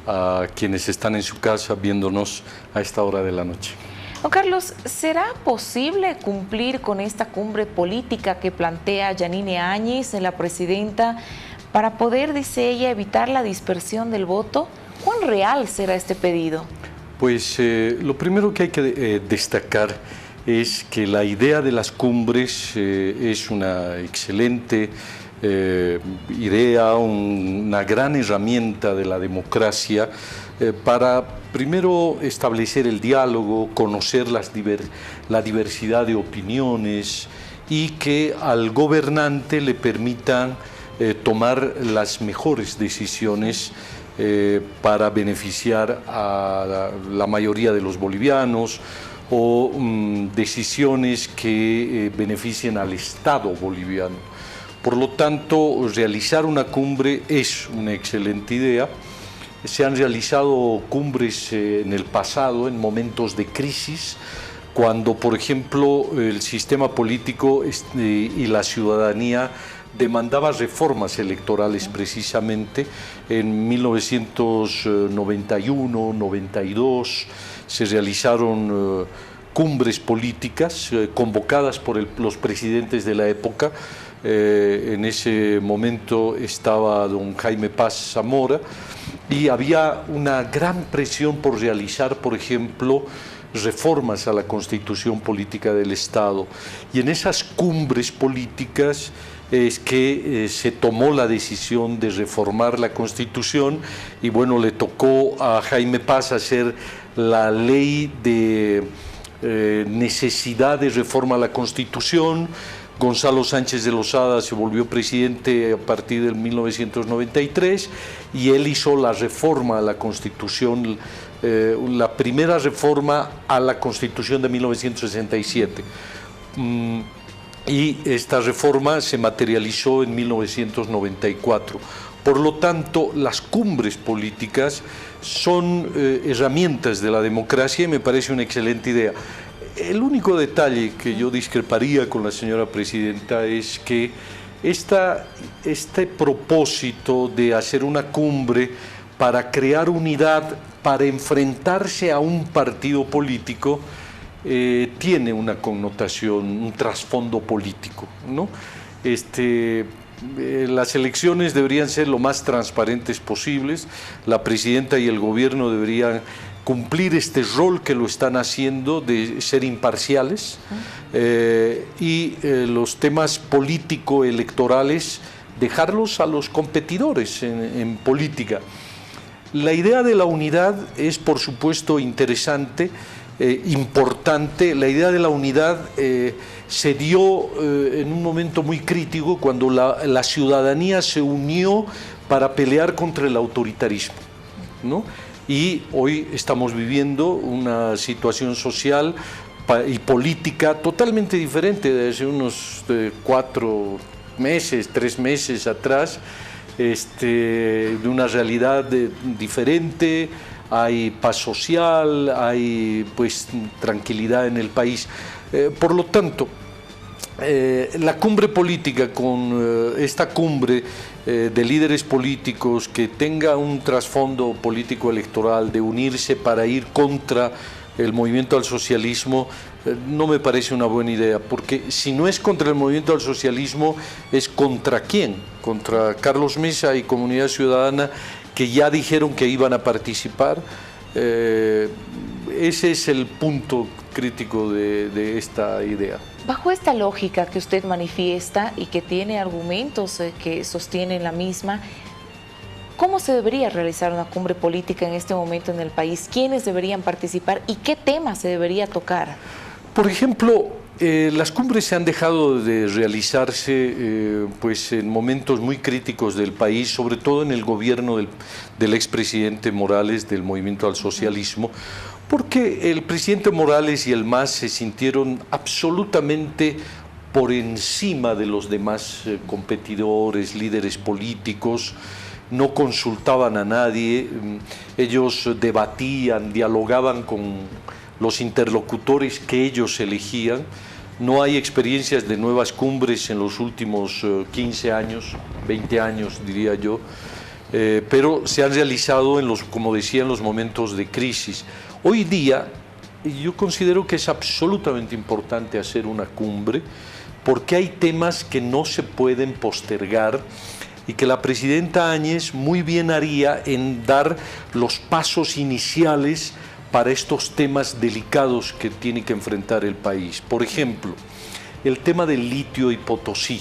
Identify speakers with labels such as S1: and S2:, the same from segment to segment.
S1: a quienes están en su casa viéndonos a esta hora de la noche.
S2: Don Carlos, ¿será posible cumplir con esta cumbre política que plantea Yanine Áñez, la presidenta, para poder, dice ella, evitar la dispersión del voto? ¿Cuán real será este pedido?
S1: Pues lo primero que hay que destacar es que la idea de las cumbres es una excelente idea, una gran herramienta de la democracia para primero establecer el diálogo, conocer la diversidad de opiniones y que al gobernante le permitan tomar las mejores decisiones para beneficiar a la mayoría de los bolivianos o decisiones que beneficien al Estado boliviano. Por lo tanto, realizar una cumbre es una excelente idea. Se han realizado cumbres en el pasado, en momentos de crisis, cuando, por ejemplo, el sistema político y la ciudadanía demandaba reformas electorales precisamente. En 1991, 92 se realizaron cumbres políticas convocadas por los presidentes de la época. En ese momento estaba don Jaime Paz Zamora y había una gran presión por realizar, por ejemplo, reformas a la Constitución Política del Estado. Y en esas cumbres políticas es que se tomó la decisión de reformar la Constitución y bueno, le tocó a Jaime Paz hacer la ley de necesidad de reforma a la Constitución. Gonzalo Sánchez de Lozada se volvió presidente a partir del 1993 y él hizo la reforma a la Constitución, la primera reforma a la Constitución de 1967. Y esta reforma se materializó en 1994. Por lo tanto, las cumbres políticas son herramientas de la democracia y me parece una excelente idea. El único detalle que yo discreparía con la señora presidenta es que este propósito de hacer una cumbre para crear unidad, para enfrentarse a un partido político, tiene una connotación, un trasfondo político, ¿no? Las elecciones deberían ser lo más transparentes posibles, la presidenta y el gobierno deberían cumplir este rol que lo están haciendo de ser imparciales y los temas político-electorales dejarlos a los competidores en política. La idea de la unidad es por supuesto interesante, importante. La idea de la unidad se dio en un momento muy crítico cuando la ciudadanía se unió para pelear contra el autoritarismo, ¿no? Y hoy estamos viviendo una situación social y política totalmente diferente de hace unos 4 meses, 3 meses atrás, de una realidad diferente. Hay paz social, hay pues tranquilidad en el país. Por lo tanto, la cumbre política con esta cumbre de líderes políticos que tenga un trasfondo político electoral de unirse para ir contra el movimiento al socialismo, no me parece una buena idea, porque si no es contra el movimiento al socialismo, ¿es contra quién? Contra Carlos Mesa y Comunidad Ciudadana, que ya dijeron que iban a participar. Ese es el punto crítico de esta idea.
S2: Bajo esta lógica que usted manifiesta y que tiene argumentos que sostienen la misma, ¿cómo se debería realizar una cumbre política en este momento en el país? ¿Quiénes deberían participar y qué temas se debería tocar?
S1: Por ejemplo, las cumbres se han dejado de realizarse pues en momentos muy críticos del país, sobre todo en el gobierno del expresidente Morales del movimiento al socialismo, porque el presidente Morales y el MAS se sintieron absolutamente por encima de los demás competidores, líderes políticos, no consultaban a nadie, ellos debatían, dialogaban con los interlocutores que ellos elegían. No hay experiencias de nuevas cumbres en los últimos 15 años, 20 años diría yo. pero se han realizado, como decía, en los momentos de crisis. Hoy día, yo considero que es absolutamente importante hacer una cumbre, porque hay temas que no se pueden postergar y que la presidenta Áñez muy bien haría en dar los pasos iniciales para estos temas delicados que tiene que enfrentar el país. Por ejemplo, el tema del litio y Potosí.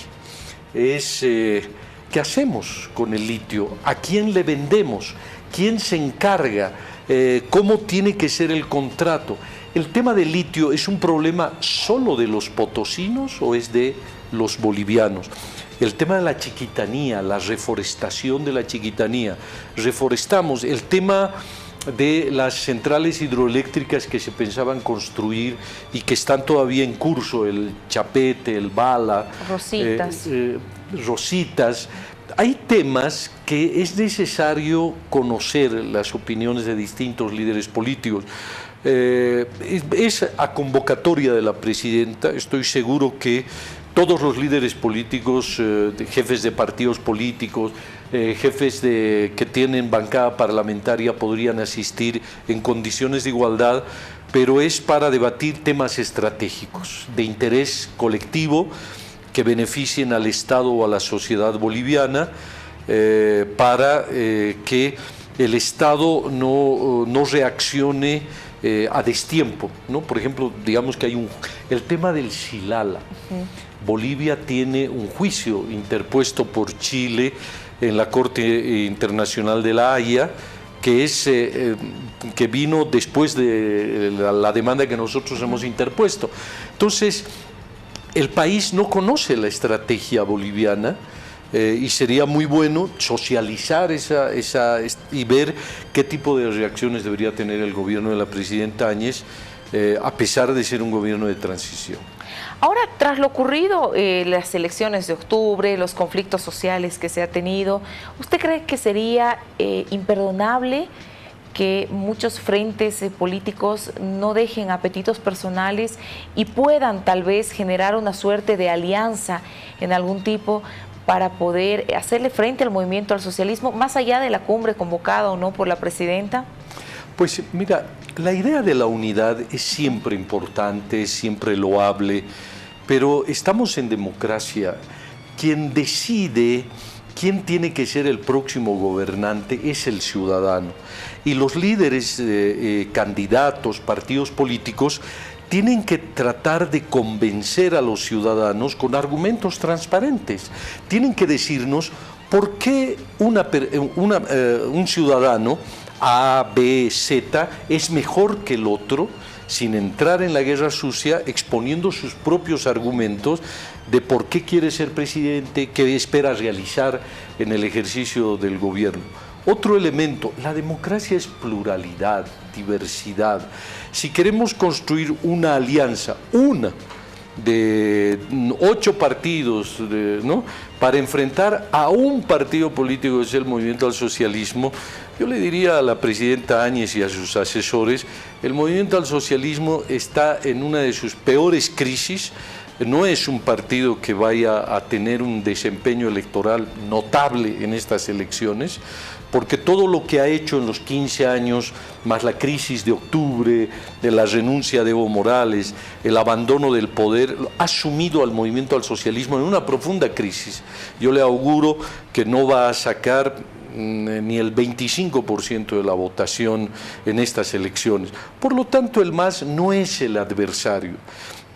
S1: ¿Qué hacemos con el litio? ¿A quién le vendemos? ¿Quién se encarga? ¿Cómo tiene que ser el contrato? ¿El tema del litio es un problema solo de los potosinos o es de los bolivianos? El tema de la chiquitanía, la reforestación de la chiquitanía. Reforestamos. El tema de las centrales hidroeléctricas que se pensaban construir y que están todavía en curso, el Chapete, el Bala, Rositas. Hay temas que es necesario conocer las opiniones de distintos líderes políticos. Es a convocatoria de la presidenta, estoy seguro que todos los líderes políticos, jefes de partidos políticos, jefes que tienen bancada parlamentaria podrían asistir en condiciones de igualdad, pero es para debatir temas estratégicos de interés colectivo que beneficien al Estado o a la sociedad boliviana, para que el Estado no reaccione a destiempo, ¿no? Por ejemplo, digamos que hay el tema del Xilala. Bolivia tiene un juicio interpuesto por Chile en la Corte Internacional de la Haya, que vino después de la demanda que nosotros hemos interpuesto. Entonces, el país no conoce la estrategia boliviana, y sería muy bueno socializar y ver qué tipo de reacciones debería tener el gobierno de la presidenta Áñez, a pesar de ser un gobierno de transición.
S2: Ahora, tras lo ocurrido, las elecciones de octubre, los conflictos sociales que se ha tenido, ¿usted cree que sería imperdonable que muchos frentes políticos no dejen apetitos personales y puedan tal vez generar una suerte de alianza en algún tipo para poder hacerle frente al movimiento al socialismo, más allá de la cumbre convocada o no por la presidenta?
S1: Pues mira, la idea de la unidad es siempre importante, es siempre loable, pero estamos en democracia. Quien decide quién tiene que ser el próximo gobernante es el ciudadano. Y los líderes, candidatos, partidos políticos, tienen que tratar de convencer a los ciudadanos con argumentos transparentes. Tienen que decirnos por qué un ciudadano A, B, Z es mejor que el otro, sin entrar en la guerra sucia, exponiendo sus propios argumentos de por qué quiere ser presidente, qué espera realizar en el ejercicio del gobierno. Otro elemento, la democracia es pluralidad, diversidad. Si queremos construir una alianza, de 8 partidos, ¿no?, para enfrentar a un partido político que es el Movimiento al Socialismo, yo le diría a la presidenta Áñez y a sus asesores, el Movimiento al Socialismo está en una de sus peores crisis. No es un partido que vaya a tener un desempeño electoral notable en estas elecciones, porque todo lo que ha hecho en los 15 años, más la crisis de octubre, de la renuncia de Evo Morales, el abandono del poder, ha sumido al movimiento al socialismo en una profunda crisis. Yo le auguro que no va a sacar ni el 25% de la votación en estas elecciones. Por lo tanto, el MAS no es el adversario.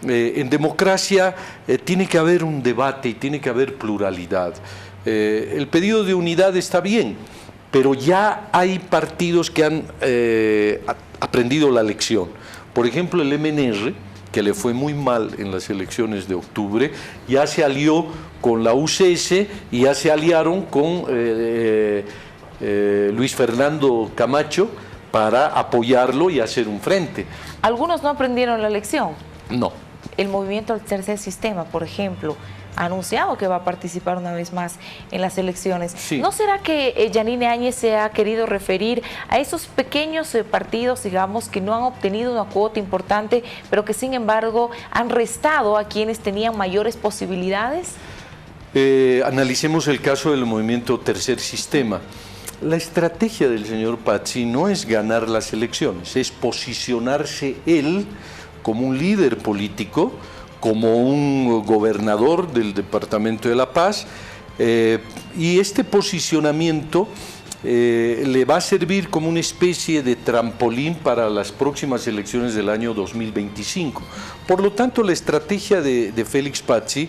S1: En democracia tiene que haber un debate y tiene que haber pluralidad. El pedido de unidad está bien, pero ya hay partidos que han aprendido la lección. Por ejemplo, el MNR, que le fue muy mal en las elecciones de octubre, ya se alió con la UCS y ya se aliaron con Luis Fernando Camacho para apoyarlo y hacer un frente.
S2: ¿Algunos no aprendieron la lección?
S1: No.
S2: El movimiento del tercer sistema, por ejemplo, ha anunciado que va a participar una vez más en las elecciones.
S1: Sí.
S2: ¿No será que Yanine Áñez se ha querido referir a esos pequeños partidos, digamos, que no han obtenido una cuota importante, pero que sin embargo han restado a quienes tenían mayores posibilidades?
S1: Analicemos el caso del movimiento Tercer Sistema. La estrategia del señor Pazzi no es ganar las elecciones, es posicionarse él como un líder político, como un gobernador del Departamento de La Paz, y este posicionamiento le va a servir como una especie de trampolín para las próximas elecciones del año 2025. Por lo tanto, la estrategia de Félix Pazzi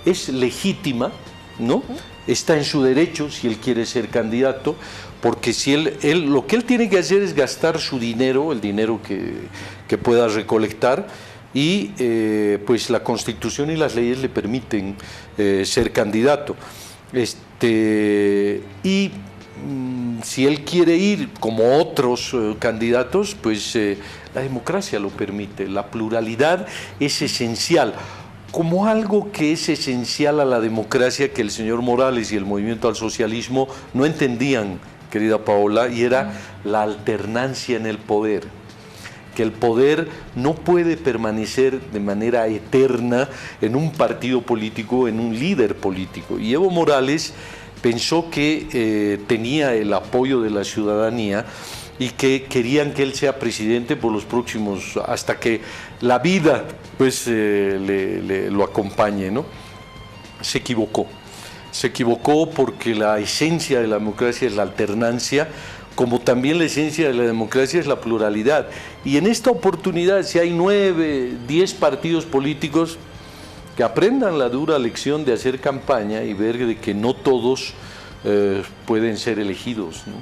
S1: es legítima, ¿no? Está en su derecho si él quiere ser candidato, porque si lo que él tiene que hacer es gastar su dinero, el dinero que pueda recolectar, y pues la Constitución y las leyes le permiten ser candidato. Si él quiere ir como otros candidatos, pues la democracia lo permite, la pluralidad es esencial. Como algo que es esencial a la democracia que el señor Morales y el movimiento al socialismo no entendían, querida Paola, y era la alternancia en el poder, que el poder no puede permanecer de manera eterna en un partido político, en un líder político. Y Evo Morales pensó que tenía el apoyo de la ciudadanía y que querían que él sea presidente por los próximos, hasta que la vida pues lo acompañe, ¿no? Se equivocó porque la esencia de la democracia es la alternancia, como también la esencia de la democracia es la pluralidad. Y en esta oportunidad, si hay 9, 10 partidos políticos, que aprendan la dura lección de hacer campaña y ver de que no todos pueden ser elegidos, ¿no?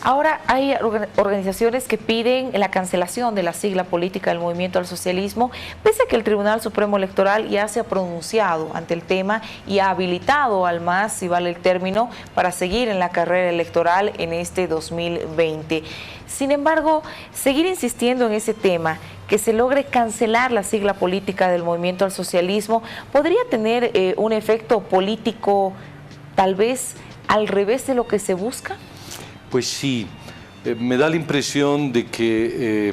S2: Ahora hay organizaciones que piden la cancelación de la sigla política del Movimiento al Socialismo, pese a que el Tribunal Supremo Electoral ya se ha pronunciado ante el tema y ha habilitado al MAS, si vale el término, para seguir en la carrera electoral en este 2020. Sin embargo, seguir insistiendo en ese tema, que se logre cancelar la sigla política del Movimiento al Socialismo, podría tener un efecto político tal vez al revés de lo que se busca.
S1: Pues sí, me da la impresión de que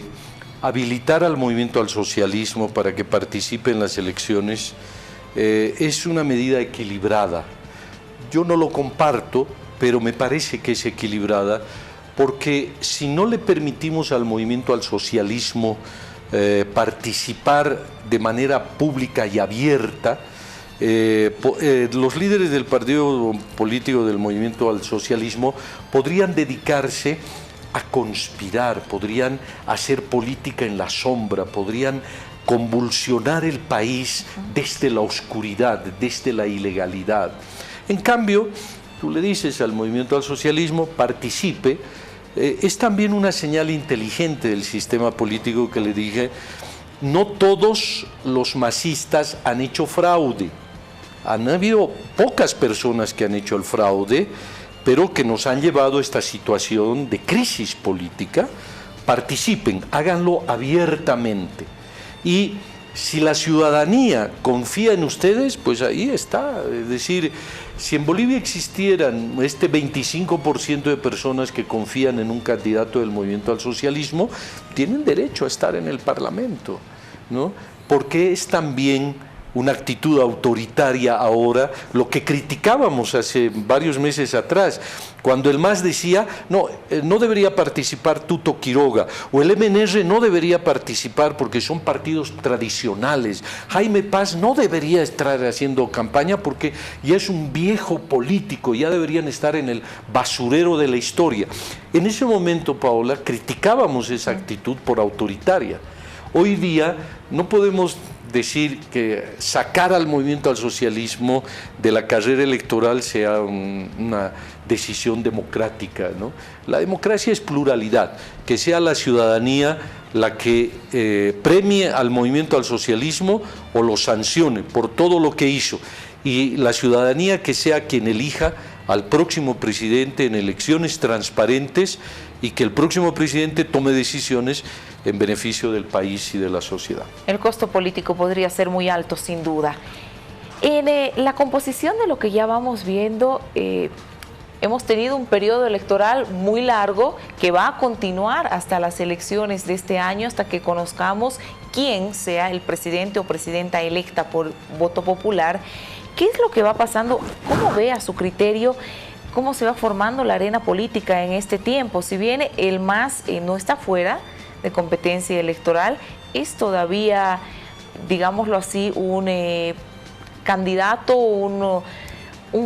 S1: habilitar al movimiento al socialismo para que participe en las elecciones es una medida equilibrada. Yo no lo comparto, pero me parece que es equilibrada, porque si no le permitimos al movimiento al socialismo participar de manera pública y abierta, los líderes del partido político del movimiento al socialismo podrían dedicarse a conspirar, podrían hacer política en la sombra, podrían convulsionar el país desde la oscuridad, desde la ilegalidad. En cambio, tú le dices al movimiento al socialismo, participe, es también una señal inteligente del sistema político que le dije, no todos los masistas han hecho fraude. Han habido pocas personas que han hecho el fraude, pero que nos han llevado a esta situación de crisis política. Participen, háganlo abiertamente. Y si la ciudadanía confía en ustedes, pues ahí está. Es decir, si en Bolivia existieran este 25% de personas que confían en un candidato del movimiento al socialismo, tienen derecho a estar en el Parlamento, ¿no? Porque es también una actitud autoritaria ahora, lo que criticábamos hace varios meses atrás, cuando el MAS decía, no debería participar Tuto Quiroga, o el MNR no debería participar porque son partidos tradicionales, Jaime Paz no debería estar haciendo campaña porque ya es un viejo político, ya deberían estar en el basurero de la historia. En ese momento, Paola, criticábamos esa actitud por autoritaria. Hoy día no podemos decir que sacar al movimiento al socialismo de la carrera electoral sea una decisión democrática, ¿no? La democracia es pluralidad, que sea la ciudadanía la que premie al movimiento al socialismo o lo sancione por todo lo que hizo, y la ciudadanía que sea quien elija al próximo presidente en elecciones transparentes y que el próximo presidente tome decisiones en beneficio del país y de la sociedad.
S2: El costo político podría ser muy alto, sin duda. En la composición de lo que ya vamos viendo, hemos tenido un periodo electoral muy largo que va a continuar hasta las elecciones de este año, hasta que conozcamos quién sea el presidente o presidenta electa por voto popular. ¿Qué es lo que va pasando? ¿Cómo ve a su criterio? cómo se va formando la arena política en este tiempo. Si bien el MAS no está fuera de competencia electoral, es todavía, digámoslo así, un candidato, un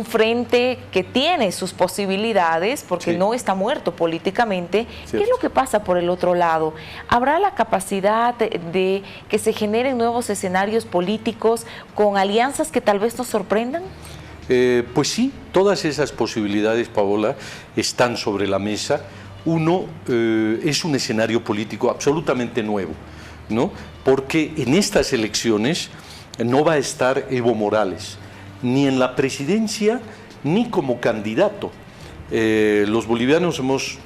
S2: frente que tiene sus posibilidades, porque no está muerto políticamente. ¿Qué es lo que pasa por el otro lado? ¿Habrá la capacidad de que se generen nuevos escenarios políticos con alianzas que tal vez nos sorprendan?
S1: Pues sí, todas esas posibilidades, Paola, están sobre la mesa. Uno, es un escenario político absolutamente nuevo, ¿no? Porque en estas elecciones no va a estar Evo Morales, ni en la presidencia, ni como candidato. Los bolivianos hemos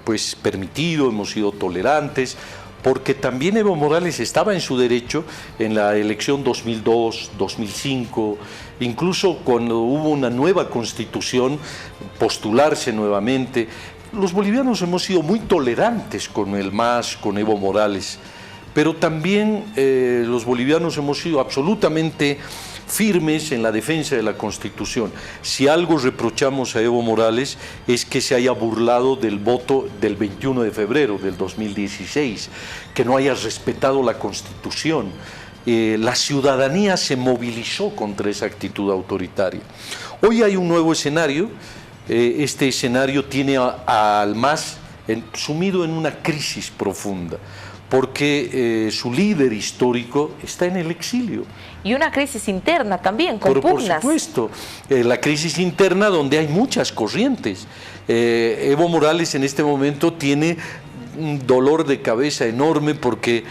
S1: pues permitido, hemos sido tolerantes, porque también Evo Morales estaba en su derecho en la elección 2002, 2005, incluso cuando hubo una nueva constitución, postularse nuevamente. Los bolivianos hemos sido muy tolerantes con el MAS, con Evo Morales, pero también los bolivianos hemos sido absolutamente firmes en la defensa de la Constitución. Si algo reprochamos a Evo Morales es que se haya burlado del voto del 21 de febrero del 2016, que no haya respetado la Constitución. La ciudadanía se movilizó contra esa actitud autoritaria. Hoy hay un nuevo escenario. Este escenario tiene al MAS sumido en una crisis profunda, porque su líder histórico está en el exilio.
S2: Y una crisis interna también, con pugnas.
S1: Por supuesto, la crisis interna donde hay muchas corrientes. Evo Morales en este momento tiene un dolor de cabeza enorme porque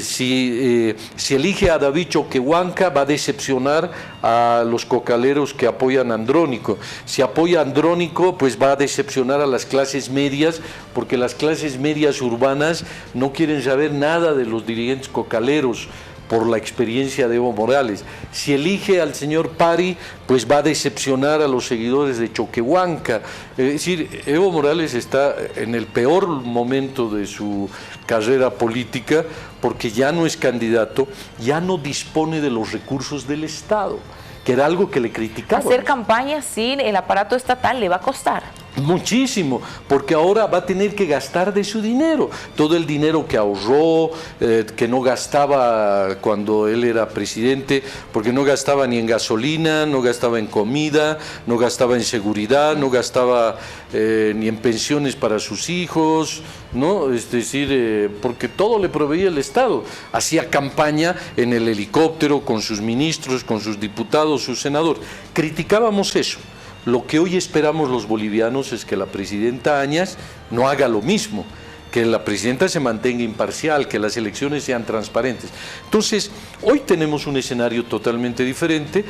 S1: si elige a David Choquehuanca va a decepcionar a los cocaleros que apoyan a Andrónico. Si apoya a Andrónico, pues va a decepcionar a las clases medias, porque las clases medias urbanas no quieren saber nada de los dirigentes cocaleros por la experiencia de Evo Morales. Si elige al señor Pari, pues va a decepcionar a los seguidores de Choquehuanca. Es decir, Evo Morales está en el peor momento de su carrera política porque ya no es candidato, ya no dispone de los recursos del Estado, que era algo que le criticaba.
S2: Hacer campaña sin el aparato estatal le va a costar.
S1: Muchísimo, porque ahora va a tener que gastar de su dinero, todo el dinero que ahorró, que no gastaba cuando él era presidente, porque no gastaba ni en gasolina, no gastaba en comida, no gastaba en seguridad, no gastaba ni en pensiones para sus hijos, ¿no? Es decir, porque todo le proveía el Estado. Hacía campaña en el helicóptero con sus ministros, con sus diputados, sus senadores. Criticábamos eso. Lo que hoy esperamos los bolivianos es que la presidenta Áñez no haga lo mismo, que la presidenta se mantenga imparcial, que las elecciones sean transparentes. Entonces, hoy tenemos un escenario totalmente diferente,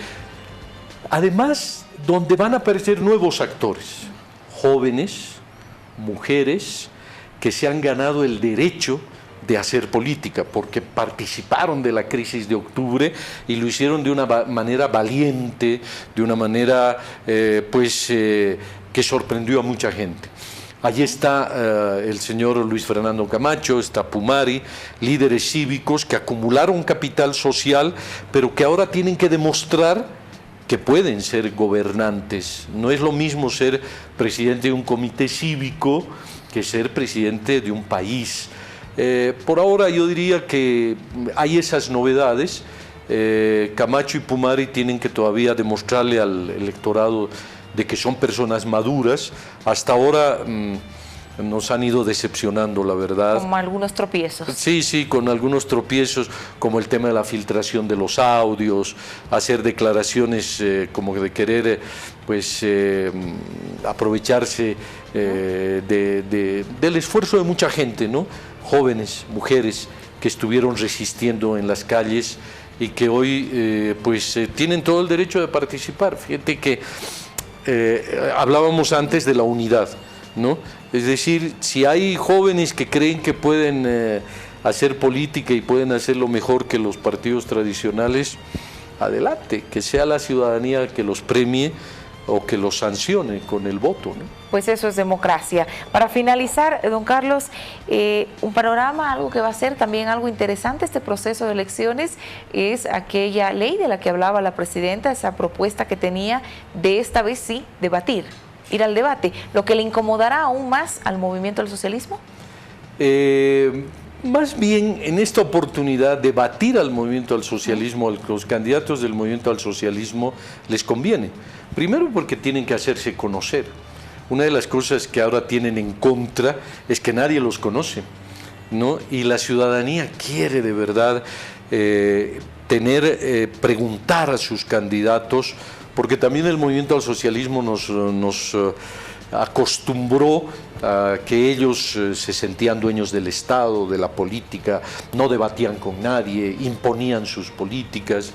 S1: además donde van a aparecer nuevos actores, jóvenes, mujeres, que se han ganado el derecho de hacer política, porque participaron de la crisis de octubre y lo hicieron de una manera valiente, de una manera que sorprendió a mucha gente. Allí está el señor Luis Fernando Camacho, está Pumari, líderes cívicos que acumularon capital social, pero que ahora tienen que demostrar que pueden ser gobernantes. No es lo mismo ser presidente de un comité cívico que ser presidente de un país. Por ahora yo diría que hay esas novedades. Camacho y Pumari tienen que todavía demostrarle al electorado de que son personas maduras. Hasta ahora nos han ido decepcionando, la verdad.
S2: Como algunos tropiezos.
S1: Sí, con algunos tropiezos, como el tema de la filtración de los audios, hacer declaraciones como de querer aprovecharse del esfuerzo de mucha gente, ¿no? Jóvenes, mujeres que estuvieron resistiendo en las calles y que hoy tienen todo el derecho de participar. Fíjate que hablábamos antes de la unidad, ¿no? Es decir, si hay jóvenes que creen que pueden hacer política y pueden hacerlo mejor que los partidos tradicionales, adelante, que sea la ciudadanía que los premie o que los sancione con el voto, ¿no?
S2: Pues eso es democracia. Para finalizar, don Carlos, un panorama, algo que va a ser también algo interesante este proceso de elecciones, es aquella ley de la que hablaba la presidenta, esa propuesta que tenía de esta vez sí debatir. ir al debate, lo que le incomodará aún más al movimiento del socialismo.
S1: Más bien, en esta oportunidad de batir al movimiento al socialismo, a los candidatos del movimiento al socialismo les conviene. Primero porque tienen que hacerse conocer. Una de las cosas que ahora tienen en contra es que nadie los conoce, ¿no? Y la ciudadanía quiere de verdad preguntar a sus candidatos, porque también el movimiento al socialismo nos acostumbró a que ellos se sentían dueños del Estado, de la política, no debatían con nadie, imponían sus políticas.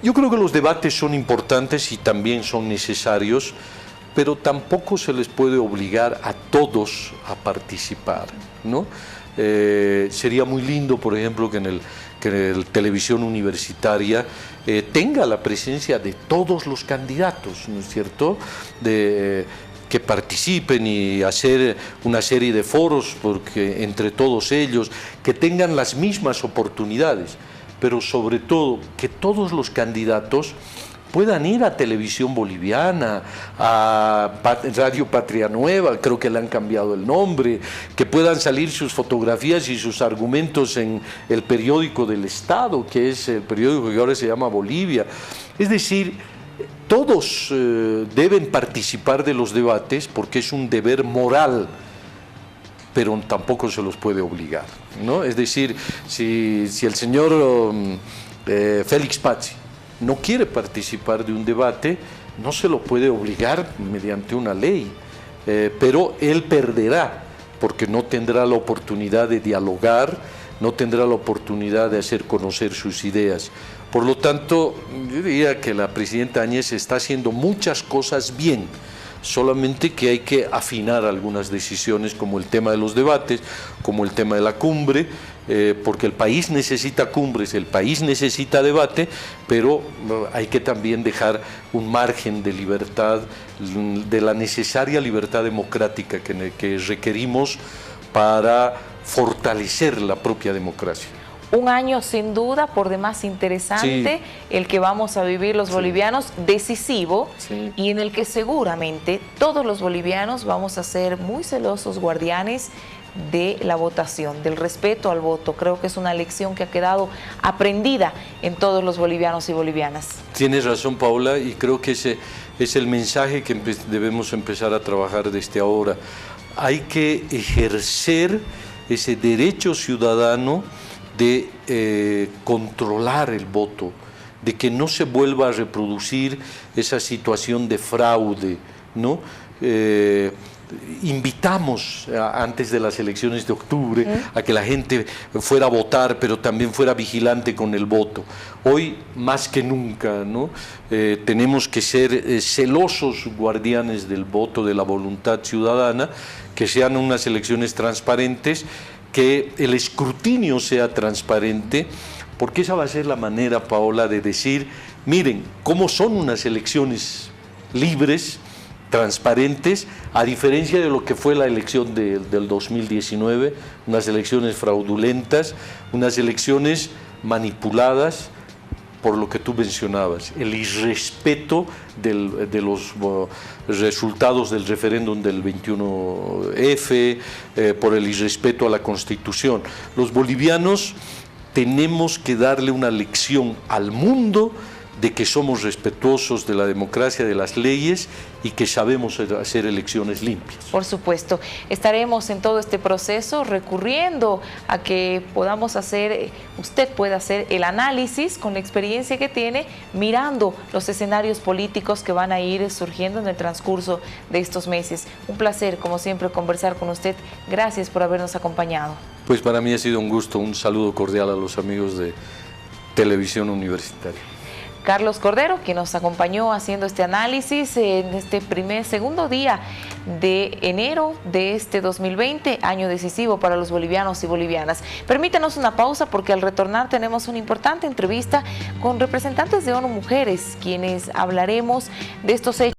S1: Yo creo que los debates son importantes y también son necesarios, pero tampoco se les puede obligar a todos a participar, ¿no? Sería muy lindo, por ejemplo, que en la televisión universitaria tenga la presencia de todos los candidatos, ¿no es cierto?, que participen y hacer una serie de foros porque entre todos ellos, que tengan las mismas oportunidades, pero sobre todo que todos los candidatos puedan ir a Televisión Boliviana, a Radio Patria Nueva, creo que le han cambiado el nombre, que puedan salir sus fotografías y sus argumentos en el periódico del Estado, que es el periódico que ahora se llama Bolivia. Es decir, todos deben participar de los debates porque es un deber moral, pero tampoco se los puede obligar, ¿no? Es decir, si el señor Félix Pazzi no quiere participar de un debate, no se lo puede obligar mediante una ley, pero él perderá porque no tendrá la oportunidad de dialogar, no tendrá la oportunidad de hacer conocer sus ideas. Por lo tanto, yo diría que la presidenta Áñez está haciendo muchas cosas bien, solamente que hay que afinar algunas decisiones como el tema de los debates, como el tema de la cumbre, porque el país necesita cumbres, el país necesita debate, pero hay que también dejar un margen de libertad, de la necesaria libertad democrática que requerimos para fortalecer la propia democracia.
S2: Un año sin duda por demás interesante, sí, el que vamos a vivir los bolivianos, decisivo, sí, y en el que seguramente todos los bolivianos vamos a ser muy celosos guardianes de la votación, del respeto al voto. Creo que es una lección que ha quedado aprendida en todos los bolivianos y bolivianas.
S1: Tienes razón, Paula, y creo que ese es el mensaje que debemos empezar a trabajar desde ahora. Hay que ejercer ese derecho ciudadano de controlar el voto, de que no se vuelva a reproducir esa situación de fraude, ¿no? Invitamos antes de las elecciones de octubre a que la gente fuera a votar, pero también fuera vigilante con el voto. Hoy más que nunca, ¿no? Tenemos que ser celosos guardianes del voto, de la voluntad ciudadana, que sean unas elecciones transparentes, que el escrutinio sea transparente, porque esa va a ser la manera, Paola, de decir, miren, cómo son unas elecciones libres, transparentes, a diferencia de lo que fue la elección del 2019, unas elecciones fraudulentas, unas elecciones manipuladas por lo que tú mencionabas, el irrespeto de los resultados del referéndum del 21F, por el irrespeto a la Constitución. Los bolivianos tenemos que darle una lección al mundo de que somos respetuosos de la democracia, de las leyes y que sabemos hacer elecciones limpias.
S2: Por supuesto, estaremos en todo este proceso recurriendo a que podamos hacer, usted pueda hacer el análisis con la experiencia que tiene, mirando los escenarios políticos que van a ir surgiendo en el transcurso de estos meses. Un placer, como siempre, conversar con usted. Gracias por habernos acompañado.
S1: Pues para mí ha sido un gusto, un saludo cordial a los amigos de Televisión Universitaria.
S2: Carlos Cordero, que nos acompañó haciendo este análisis en este segundo día de enero de este 2020, año decisivo para los bolivianos y bolivianas. Permítanos una pausa porque al retornar tenemos una importante entrevista con representantes de ONU Mujeres, quienes hablaremos de estos hechos.